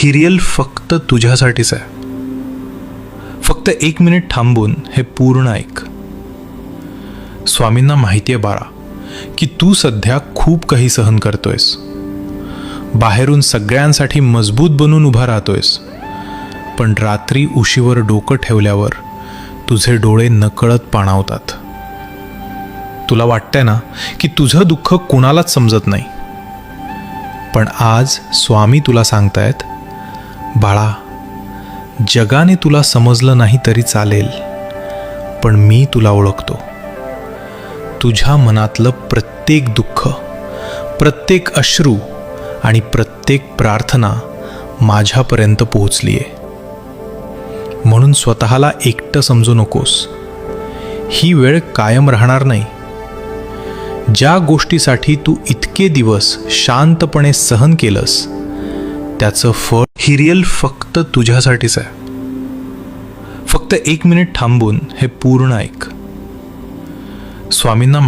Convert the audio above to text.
ही real फक्त तुझ्यासाठीच आहे. फक्त 1 मिनिट थांबून हे पूर्ण ऐक. स्वामींना माहिती आहे बाळा की तू सध्या खूप काही सहन करतोयस. बाहेरून सगळ्यांसाठी मजबूत बनून उभा राहतोयस, पण रात्री उशीवर डोकं ठेवल्यावर तुझे डोळे नकळत पाणावतात. तुला वाटतंय ना की तुझं दुःख कुणालाच समजत नाही, पण आज स्वामी तुला सांगतायत, बाळा, जगाने तुला समजलं नाही तरी चालेल, पण मी तुला ओळखतो. तुझ्या मनातलं प्रत्येक दुःख, प्रत्येक अश्रू आणि प्रत्येक प्रार्थना माझ्यापर्यंत पोहोचली आहे. म्हणून स्वतःला एकटं समजू नकोस. ही वेळ कायम राहणार नाही. ज्या गोष्टीसाठी तू इतके दिवस शांतपणे सहन केलंस, त्याचं फळ ही रिअल फक्त तुझ्यासाठीच आहे. फक्त 1 मिनिट थांबून हे पूर्ण ऐक. स्वामींना